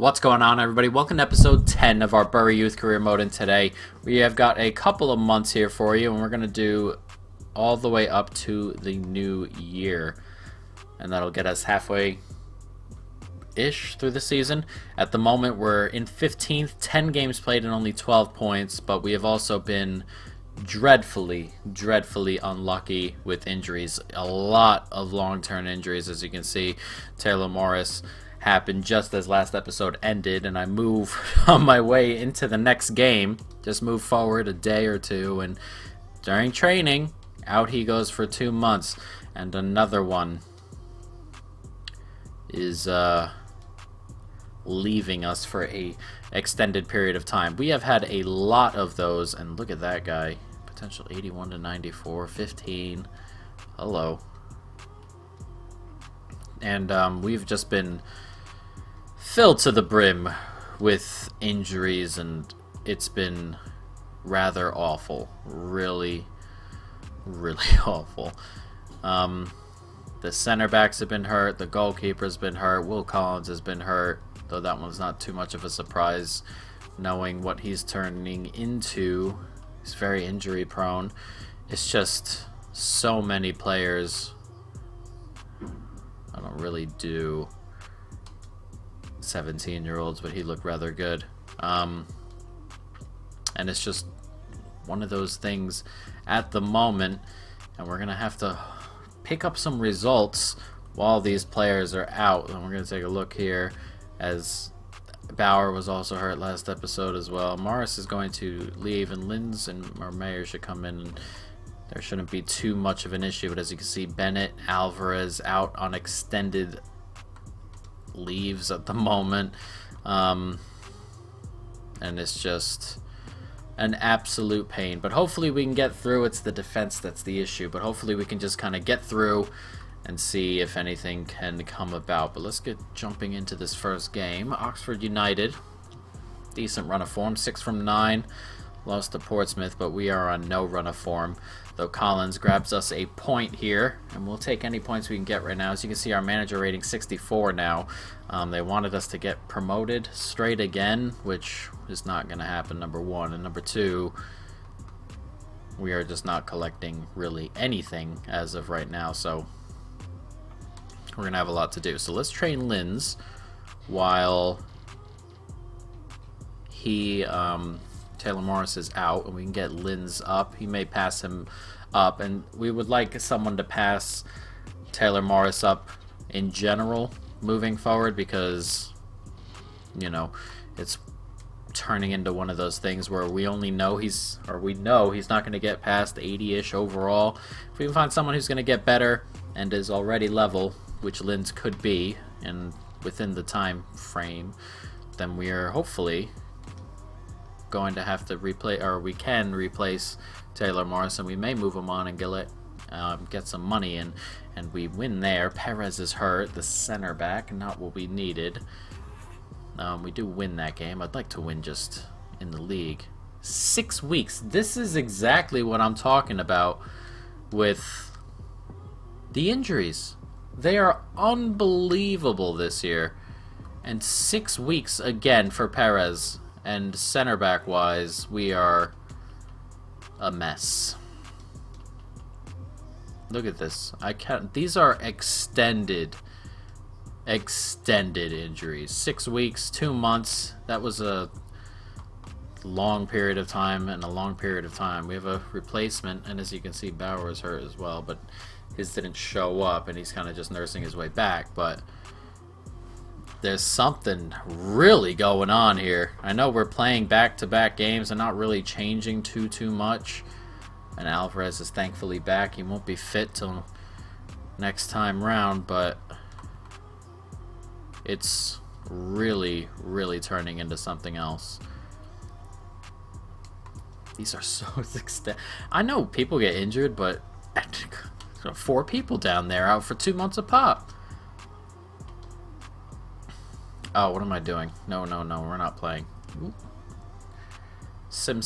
What's going on, everybody? Welcome to episode 10 of our Bury Youth Career Mode, and today we have got a couple of months here for you, and we're going to do all the way up to the new year, and that'll get us halfway-ish through the season. At the moment, we're in 15th, 10 games played and only 12 points, but we have also been dreadfully unlucky with injuries. A lot of long-term injuries, as you can see. Taylor Morris happened just as last episode ended, and I move on my way into the next game. Just move forward a day or two, and during training, out he goes for 2 months. And another one is leaving us for a extended period of time. We have had a lot of those, and look at that guy. Potential 81 to 94, 15. Hello. And we've just been filled to the brim with injuries, and it's been rather awful. Really awful. The center backs have been hurt, the goalkeeper's been hurt, Will Collins has been hurt, though that one's not too much of a surprise knowing what he's turning into. He's very injury prone. It's just so many players. I don't really do 17-year-olds, but he looked rather good. And it's just one of those things at the moment, and we're gonna have to pick up some results while these players are out. And we're gonna take a look here, as Bauer was also hurt last episode as well. Morris is going to leave, and Linz or Mayer should come in, and there shouldn't be too much of an issue. But as you can see, Bennett, Alvarez out on extended leaves at the moment, and it's just an absolute pain. But hopefully we can get through. It's the defense that's the issue, but hopefully we can just kind of get through and see if anything can come about. But let's get jumping into this first game. Oxford United, decent run of form, 6 from 9. Lost to Portsmouth, but we are on no run of form, though Collins grabs us a point here, and we'll take any points we can get right now. As you can see, our manager rating 64 now. They wanted us to get promoted straight again, which is not going to happen, number one. And number two, we are just not collecting really anything as of right now, so we're going to have a lot to do. So let's train Linz while he... Taylor Morris is out, and we can get Linz up. He may pass him up, and we would like someone to pass Taylor Morris up in general moving forward, because, you know, it's turning into one of those things where we know he's not going to get past 80-ish overall. If we can find someone who's going to get better and is already level, which Linz could be, and within the time frame, then we are hopefully going to have to we can replace Taylor Morris, and we may move him on and get some money in, and we win there. Perez is hurt, the center back, not what we needed. We do win that game. I'd like to win just in the league. 6 weeks. This is exactly what I'm talking about with the injuries. They are unbelievable this year, and 6 weeks again for Perez. And center back wise, we are a mess. Look at this. These are extended injuries. 6 weeks, 2 months. That was a long period of time and a long period of time. We have a replacement, and as you can see, Bauer is hurt as well, but his didn't show up, and he's kind of just nursing his way back. But there's something really going on here. I know we're playing back-to-back games and not really changing too much. And Alvarez is thankfully back. He won't be fit till next time round, but it's really turning into something else. These are so extended. I know people get injured, but 4 people down there out for 2 months a pop. Oh, what am I doing? No, we're not playing. Ooh. Sim.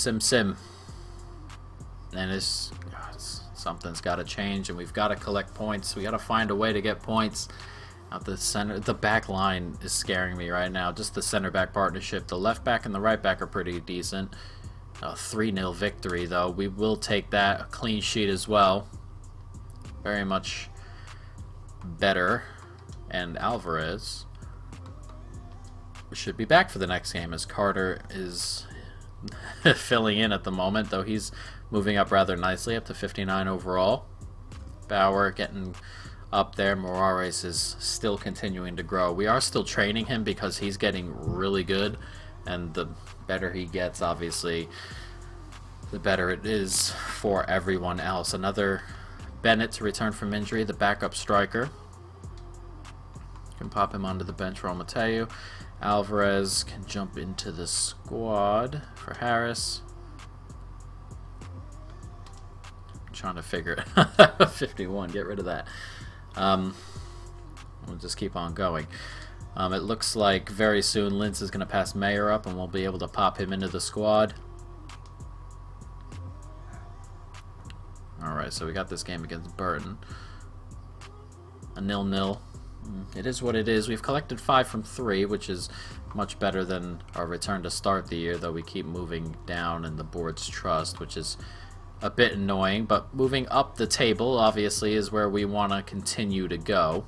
And something's got to change, and we've got to collect points. We got to find a way to get points. Out the center, the back line is scaring me right now. Just the center back partnership. The left back and the right back are pretty decent. A 3-0 victory, though. We will take that. A clean sheet as well. Very much better. And Alvarez should be back for the next game, as Carter is filling in at the moment, though he's moving up rather nicely, up to 59 overall. Bauer getting up there. Morales is still continuing to grow. We are still training him because he's getting really good, and the better he gets, obviously, the better it is for everyone else. Another Bennett to return from injury, the backup striker. Can pop him onto the bench for Mateu. Alvarez can jump into the squad for Harris. I'm trying to figure it. 51, get rid of that. We'll just keep on going. It looks like very soon Lintz is going to pass Mayer up, and we'll be able to pop him into the squad. Alright, so we got this game against Burton. A 0-0. It is what it is. We've collected 5 from 3, which is much better than our return to start the year, though we keep moving down in the board's trust, which is a bit annoying. But moving up the table, obviously, is where we want to continue to go.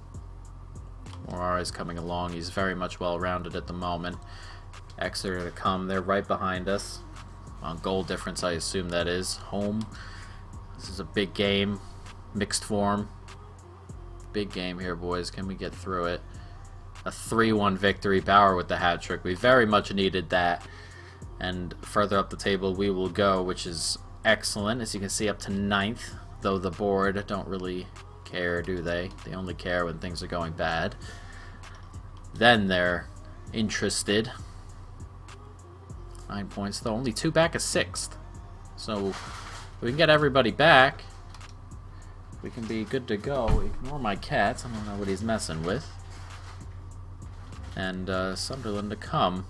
Morara is coming along. He's very much well-rounded at the moment. Exeter to come. They're right behind us. On goal difference, I assume that is. Home. This is a big game. Mixed form. Big game here, boys. Can we get through it? A 3-1 victory. Bauer with the hat trick. We very much needed that. And further up the table we will go, which is excellent. As you can see, up to 9th. Though the board don't really care, do they? They only care when things are going bad. Then they're interested. 9 points, though. Only 2 back of 6th. So we can get everybody back. We can be good to go. Ignore my cats. I don't know what he's messing with. And Sunderland to come.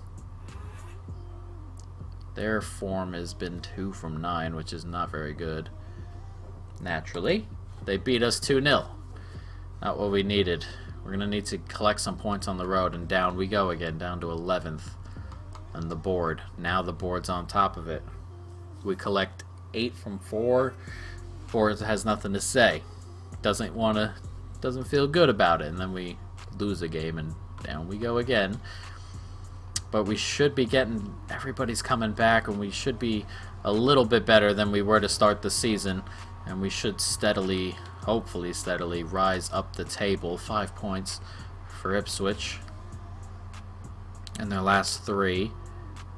Their form has been 2 from 9, which is not very good. Naturally, they beat us 2-0. Not what we needed. We're going to need to collect some points on the road, and down we go again, down to 11th. And the board. Now the board's on top of it. We collect 8 from 4. Board has nothing to say. Doesn't feel good about it, and then we lose a game and down we go again. But we should be getting, everybody's coming back, and we should be a little bit better than we were to start the season, and we should steadily, hopefully steadily, rise up the table. 5 points for Ipswich in their last 3,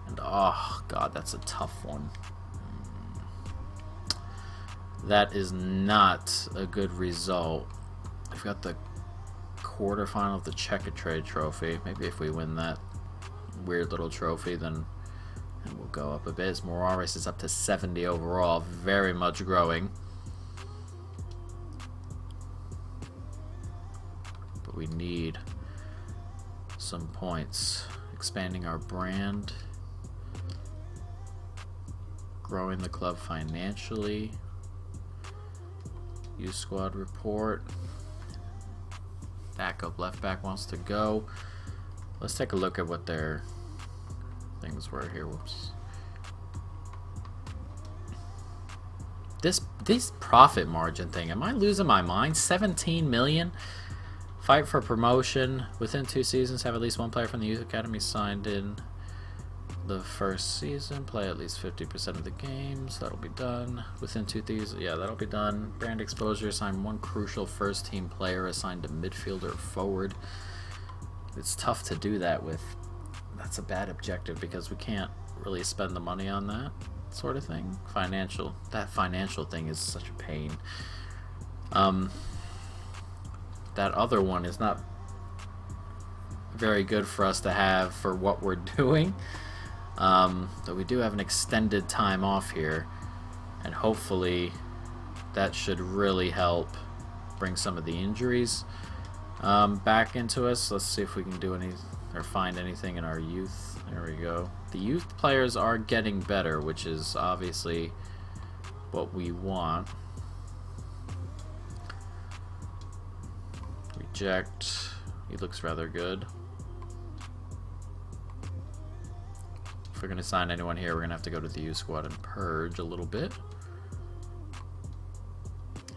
and oh god, that's a tough one. That is not a good result. I've got the quarterfinal of the Checkatrade Trophy. Maybe if we win that weird little trophy, then we'll go up a bit. Morales is up to 70 overall, very much growing. But we need some points. Expanding our brand. Growing the club financially. Youth squad report. Backup left back wants to go. Let's take a look at what their things were here. Whoops. This profit margin thing, am I losing my mind? 17 million. Fight for promotion. Within 2 seasons, have at least 1 player from the youth academy signed in the first season. Play at least 50% of the games. That'll be done. Within 2 seasons, yeah, that'll be done. Brand exposure. Assign 1 crucial first team player assigned to midfielder or forward. It's tough to do that with. That's a bad objective because we can't really spend the money on that sort of thing. That financial thing is such a pain. That other one is not very good for us to have for what we're doing. Though we do have an extended time off here, and hopefully that should really help bring some of the injuries back into us. Let's see if we can do any or find anything in our youth. There we go. The youth players are getting better, which is obviously what we want. Reject. He looks rather good. If we're going to sign anyone here, we're going to have to go to the U squad and purge a little bit.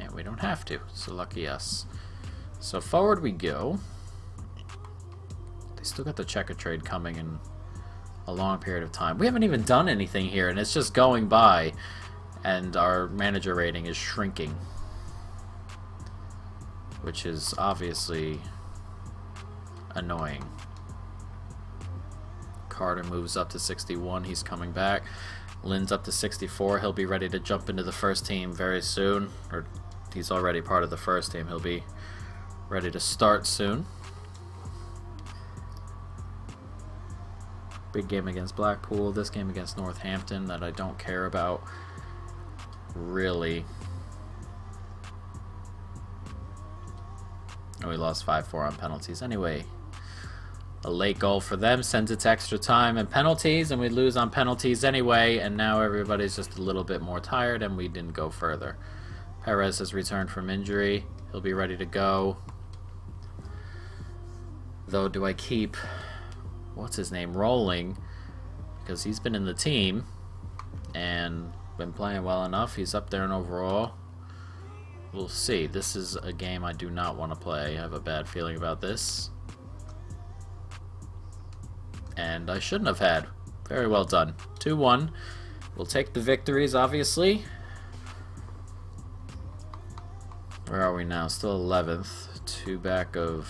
And we don't have to, so lucky us. So forward we go. They still got the checker trade coming in a long period of time. We haven't even done anything here, and it's just going by, and our manager rating is shrinking, which is obviously annoying. Carter moves up to 61. He's coming back. Lynn's up to 64. He'll be ready to jump into the first team very soon. Or he's already part of the first team. He'll be ready to start soon. Big game against Blackpool. This game against Northampton that I don't care about, really. Oh, we lost 5-4 on penalties. Anyway, a late goal for them sends it to extra time and penalties, and we lose on penalties anyway, and now everybody's just a little bit more tired, and we didn't go further. Perez has returned from injury. He'll be ready to go. Though, do I keep, what's his name, Rolling? Because he's been in the team and been playing well enough. He's up there in overall. We'll see. This is a game I do not want to play. I have a bad feeling about this. And I shouldn't have had. Very well done. 2-1. We'll take the victories, obviously. Where are we now? Still 11th. 2 back of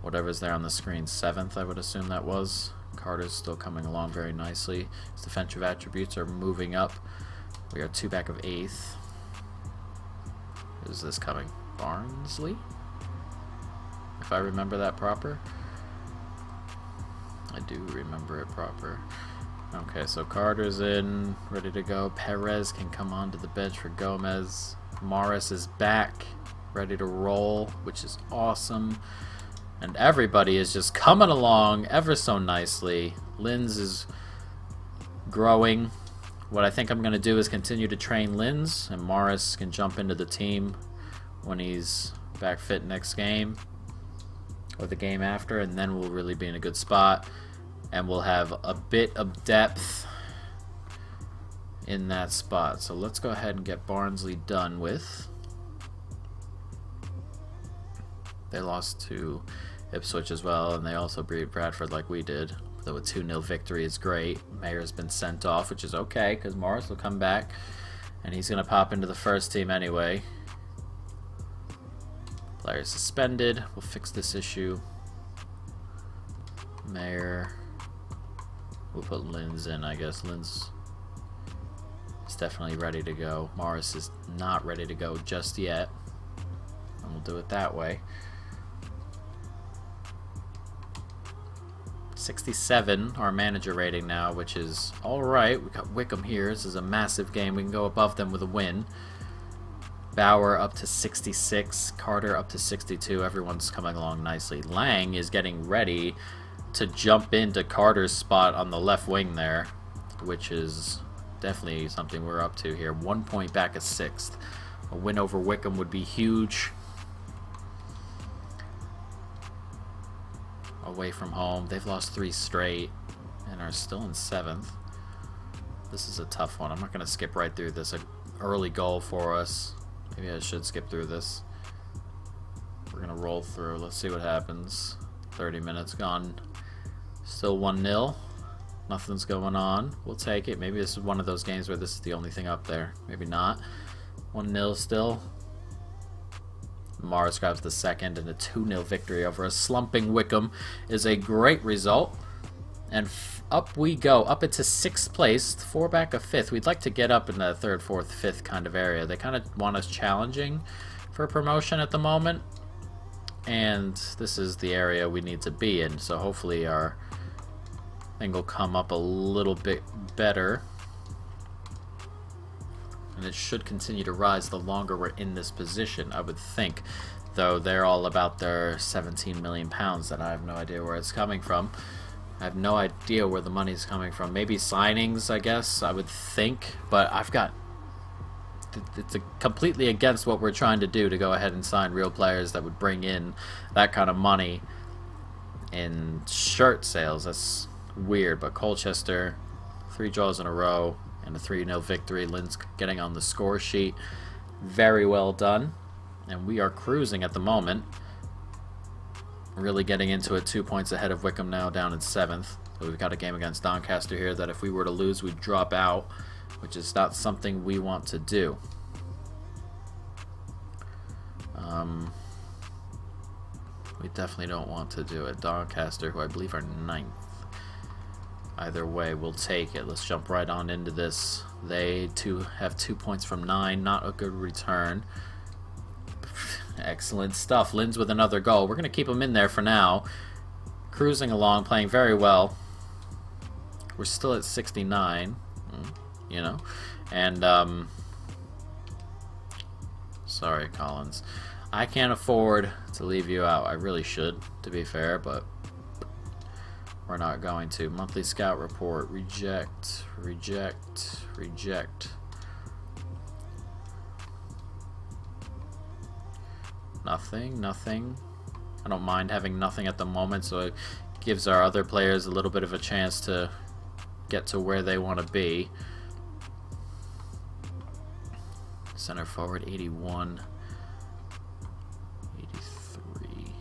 whatever's there on the screen. 7th, I would assume that was. Carter's still coming along very nicely. His defensive attributes are moving up. We are 2 back of 8th. Who's this coming? Barnsley? If I remember that proper. I do remember it proper. Okay, so Carter's in, ready to go. Perez can come onto the bench for Gomez. Morris is back, ready to roll, which is awesome. And everybody is just coming along ever so nicely. Linz is growing. What I think I'm going to do is continue to train Linz, and Morris can jump into the team when he's back fit next game, or the game after, and then we'll really be in a good spot. And we'll have a bit of depth in that spot. So let's go ahead and get Barnsley done with. They lost to Ipswich as well, and they also beat Bradford like we did. Though a 2-0 victory is great. Mayer's been sent off, which is okay, because Morris will come back, and he's going to pop into the first team anyway. Player suspended. We'll fix this issue. Mayer. We'll put Linz in, I guess. Linz is definitely ready to go. Morris is not ready to go just yet. And we'll do it that way. 67, our manager rating now, which is alright. We got Wickham here. This is a massive game. We can go above them with a win. Bauer up to 66. Carter up to 62. Everyone's coming along nicely. Lang is getting ready to jump into Carter's spot on the left wing there, which is definitely something we're up to here. 1 point back at 6th. A win over Wickham would be huge. Away from home. They've lost 3 straight and are still in 7th. This is a tough one. I'm not going to skip right through this. An early goal for us. Maybe I should skip through this. We're going to roll through. Let's see what happens. 30 minutes gone. Still 1-0. Nothing's going on. We'll take it. Maybe this is one of those games where this is the only thing up there. Maybe not. 1-0 still. Morris grabs the second, and a 2-0 victory over a slumping Wickham is a great result. And up we go, up into 6th place, 4 back of 5th. We'd like to get up in the 3rd, 4th, 5th kind of area. They kind of want us challenging for promotion at the moment, and this is the area we need to be in. So hopefully our thing will come up a little bit better, and it should continue to rise the longer we're in this position, I would think. Though they're all about their 17 million pounds that I have no idea where it's coming from. I have no idea where the money's coming from. Maybe signings, I guess, I would think. But I've got it's completely against what we're trying to do to go ahead and sign real players that would bring in that kind of money in shirt sales. That's weird. But Colchester, 3 draws in a row and a 3-0 victory. Lynn's getting on the score sheet. Very well done. And we are cruising at the moment. Really getting into it, 2 points ahead of Wickham now, down in 7th. So we've got a game against Doncaster here that if we were to lose, we'd drop out, which is not something we want to do. We definitely don't want to do it. Doncaster, who I believe are 9th. Either way, we'll take it. Let's jump right on into this. They too have 2 points from 9. Not a good return. Excellent stuff. Lynn's with another goal. We're going to keep him in there for now. Cruising along, playing very well. We're still at 69, you know. And, sorry, Collins. I can't afford to leave you out. I really should, to be fair, but we're not going to. Monthly scout report. Reject, reject, reject. Nothing, nothing. I don't mind having nothing at the moment, so it gives our other players a little bit of a chance to get to where they want to be. Center forward, 81. 83.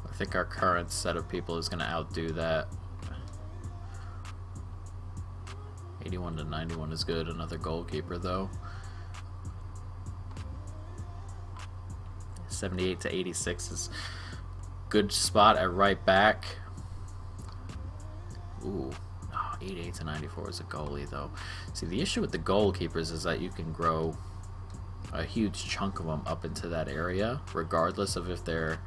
I think our current set of people is going to outdo that. 81 to 91 is good. Another goalkeeper, though. 78 to 86 is good spot at right back. Ooh, oh, 88 to 94 is a goalie, though. See, the issue with the goalkeepers is that you can grow a huge chunk of them up into that area, regardless of if their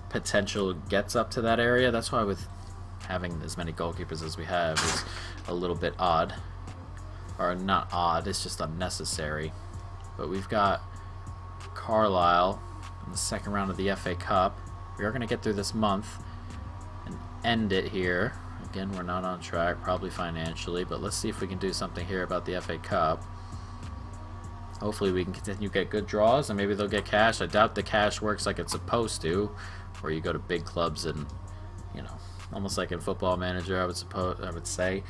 potential gets up to that area. That's why with having as many goalkeepers as we have is a little bit odd. Or not odd, it's just unnecessary. But we've got Carlisle in the second round of the FA Cup. We are going to get through this month and end it here. Again, we're not on track, probably financially, but let's see if we can do something here about the FA Cup. Hopefully we can continue to get good draws, and maybe they'll get cash. I doubt the cash works like it's supposed to, where you go to big clubs and, you know, almost like in Football Manager, I would say,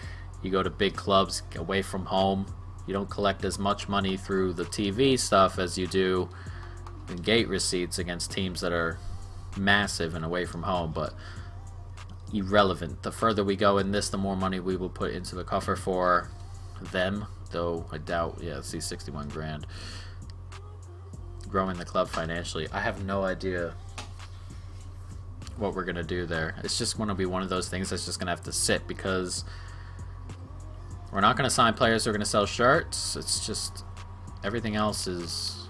you go to big clubs away from home. You don't collect as much money through the TV stuff as you do in gate receipts against teams that are massive and away from home, but irrelevant. The further we go in this, the more money we will put into the coffer for them, though I doubt, yeah, see 61 grand. Growing the club financially, I have no idea what we're gonna do there. It's just gonna be one of those things that's just gonna have to sit, because we're not gonna sign players who are gonna sell shirts. It's just everything else is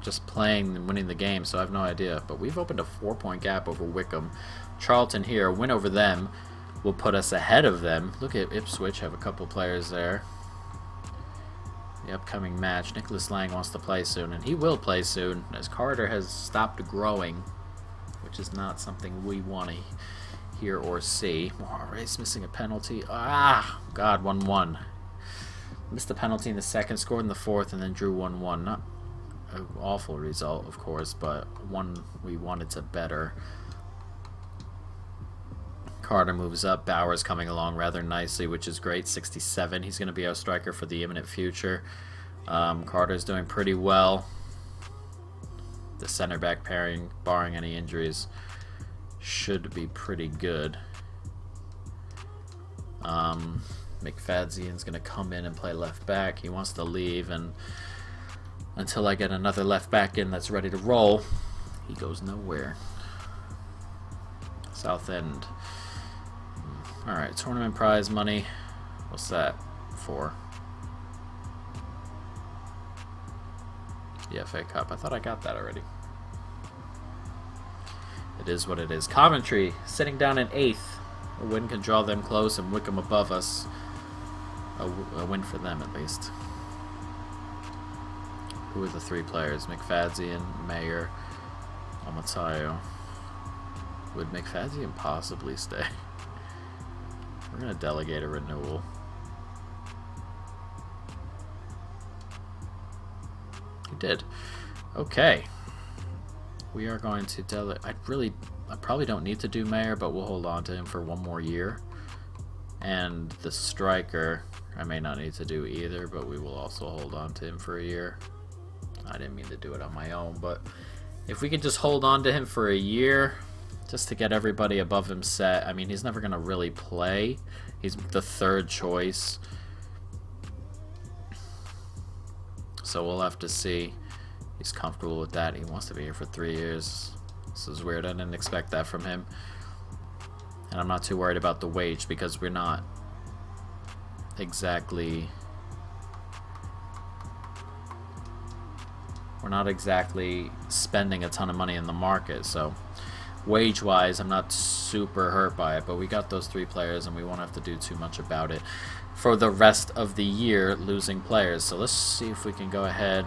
just playing and winning the game, so I have no idea. But we've opened a 4-point gap over Wickham. Charlton here, a win over them will put us ahead of them. Look at Ipswich, have a couple players there. The upcoming match, Nicholas Lang wants to play soon, and he will play soon, as Carter has stopped growing, which is not something we want to hear or see. Oh, Ray's missing a penalty. Ah, God, 1-1. Missed a penalty in the second, scored in the fourth, and then drew 1-1. Not an awful result, of course, but one we wanted to better. Carter moves up. Bauer's coming along rather nicely, which is great. 67. He's going to be our striker for the imminent future. Carter's doing pretty well. The center back pairing, barring any injuries, should be pretty good. McFadzean's going to come in and play left back. He wants to leave, and until I get another left back in that's ready to roll, he goes nowhere. Southend. Alright, tournament prize money. What's that for? The FA Cup. I thought I got that already. It is what it is. Coventry sitting down in 8th. A win can draw them close and Wickham above us. A win for them at least. Who are the 3 players? McFadzean, Mayer, Omatayo. Would McFadzean possibly stay? We're going to delegate a renewal. He did. Okay. We are going to delegate. I probably don't need to do mayor, but we'll hold on to him for one more year. And the striker, I may not need to do either, but we will also hold on to him for a year. I didn't mean to do it on my own, but if we could just hold on to him for a year, just to get everybody above him set. I mean, he's never going to really play. He's the third choice. So we'll have to see. He's comfortable with that. He wants to be here for 3 years. This is weird. I didn't expect that from him. And I'm not too worried about the wage because we're not exactly spending a ton of money in the market. So wage-wise, I'm not super hurt by it. But we got those 3 players, and we won't have to do too much about it for the rest of the year, losing players. So let's see if we can go ahead.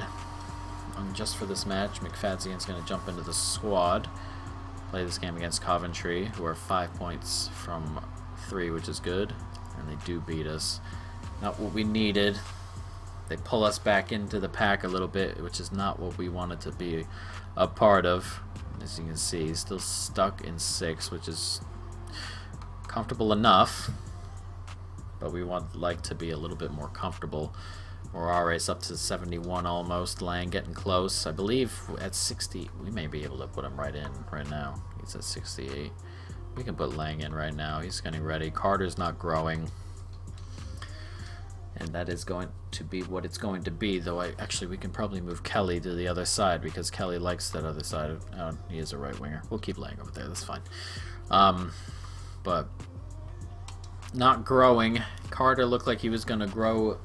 Just for this match, McFadzean's going to jump into the squad. Play this game against Coventry, who are 5 points from 3, which is good. And they do beat us. Not what we needed. They pull us back into the pack a little bit, which is not what we wanted to be a part of. As you can see, he's still stuck in 6, which is comfortable enough. But we would like to be a little bit more comfortable. Morales up to 71 almost. Lang getting close. I believe at 60, we may be able to put him right in right now. He's at 68. We can put Lang in right now. He's getting ready. Carter's not growing. And that is going to be what it's going to be, though. Actually, we can probably move Kelly to the other side because Kelly likes that other side. Oh, he is a right winger. We'll keep Lang over there. That's fine. But not growing. Carter looked like he was going to grow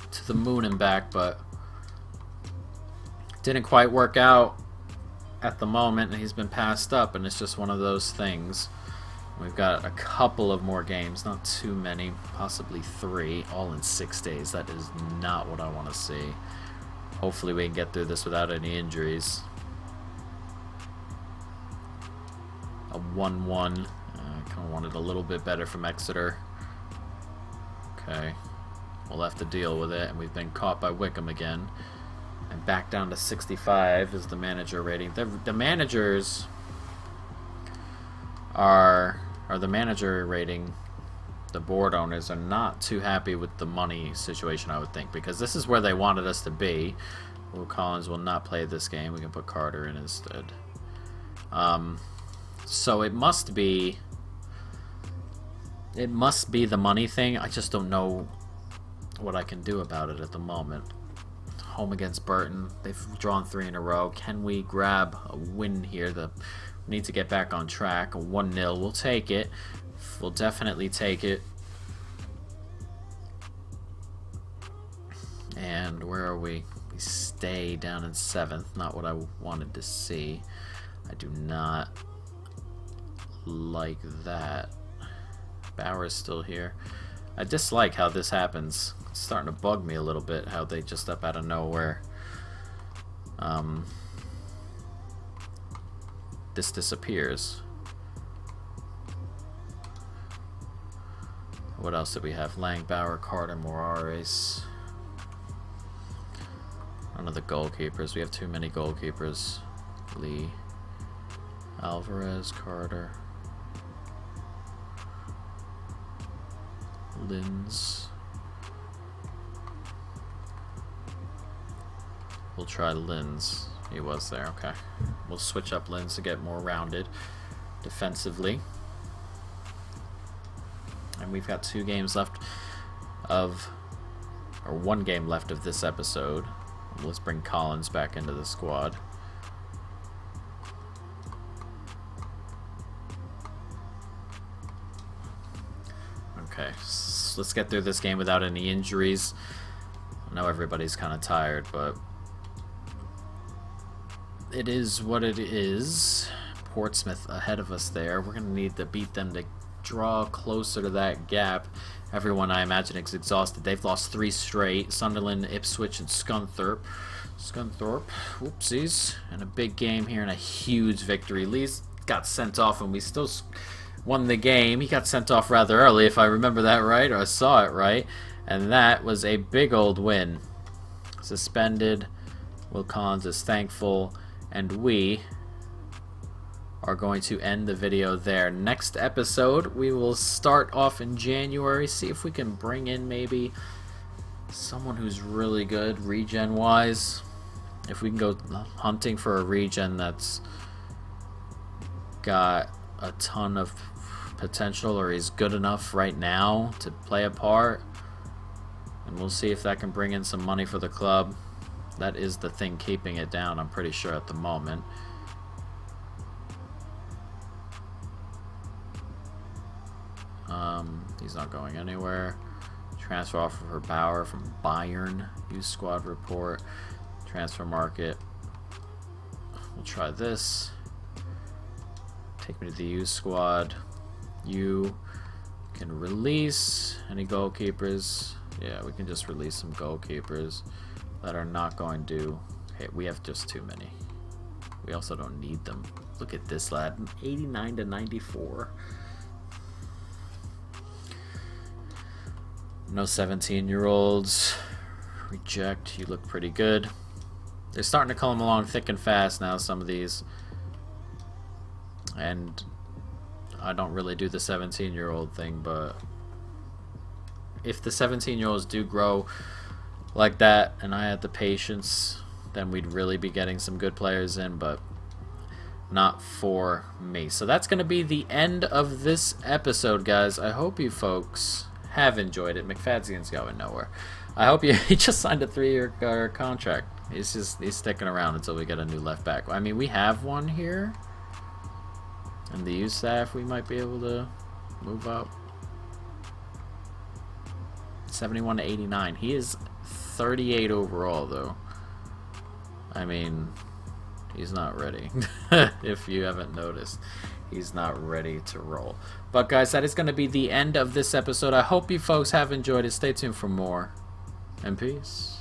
to the moon and back, but didn't quite work out at the moment, and he's been passed up, and it's just one of those things. We've got a couple of more games, not too many, possibly 3, all in 6 days. That is not what I want to see. Hopefully we can get through this without any injuries. A 1-1. I kind of wanted a little bit better from Exeter. Okay. We'll have to deal with it, and we've been caught by Wickham again. And back down to 65 is the manager rating. The managers are the manager rating. The board owners are not too happy with the money situation, I would think, because this is where they wanted us to be. Will Collins will not play this game. We can put Carter in instead. So it must be the money thing. I just don't know what I can do about it at the moment. Home against Burton. They've drawn 3 in a row. Can we grab a win here? We need to get back on track. A 1-0. We'll take it. We'll definitely take it. And where are we? We stay down in 7th. Not what I wanted to see. I do not like that. Bauer's still here. I dislike how this happens. It's starting to bug me a little bit how they just up out of nowhere. This disappears. What else did we have? Lang, Bauer, Carter, Morales. None of the goalkeepers. We have too many goalkeepers. Lee, Alvarez, Carter, Linz. We'll try Linz. He was there, okay. We'll switch up Linz to get more rounded defensively. And we've got 2 games left of, or 1 game left of this episode. Let's bring Collins back into the squad. Okay, so let's get through this game without any injuries. I know everybody's kind of tired, but it is what it is. Portsmouth ahead of us there. We're going to need to beat them to draw closer to that gap. Everyone, I imagine, is exhausted. They've lost 3 straight. Sunderland, Ipswich, and Scunthorpe. Whoopsies. And a big game here and a huge victory. got sent off and we still won the game. He got sent off rather early, if I remember that right, or I saw it right. And that was a big old win. Suspended. Will Collins is thankful. And we are going to end the video there. Next episode, we will start off in January. See if we can bring in maybe someone who's really good regen-wise. If we can go hunting for a regen that's got a ton of potential, or he's good enough right now to play a part. And we'll see if that can bring in some money for the club. That is the thing keeping it down, I'm pretty sure, at the moment. He's not going anywhere. Transfer offer for Bauer from Bayern. Use squad report. Transfer market. We'll try this. Take me to the use squad. You can release any goalkeepers. Yeah, we can just release some goalkeepers that are not going to... Hey, we have just too many. We also don't need them. Look at this lad. 89 to 94. No 17-year-olds. Reject. You look pretty good. They're starting to come along thick and fast now, some of these. And I don't really do the 17-year-old thing, but if the 17-year-olds do grow like that and I had the patience, then we'd really be getting some good players in, but not for me. So that's going to be the end of this episode, guys. I hope you folks have enjoyed it. McFadzean's going nowhere. I hope you... He just signed a 3-year contract. He's sticking around until we get a new left back. I mean, we have one here. And the youth staff, we might be able to move up. 71 to 89. He is 38 overall, though. I mean, he's not ready. If you haven't noticed, he's not ready to roll. But guys, that is going to be the end of this episode. I hope you folks have enjoyed it. Stay tuned for more. And peace.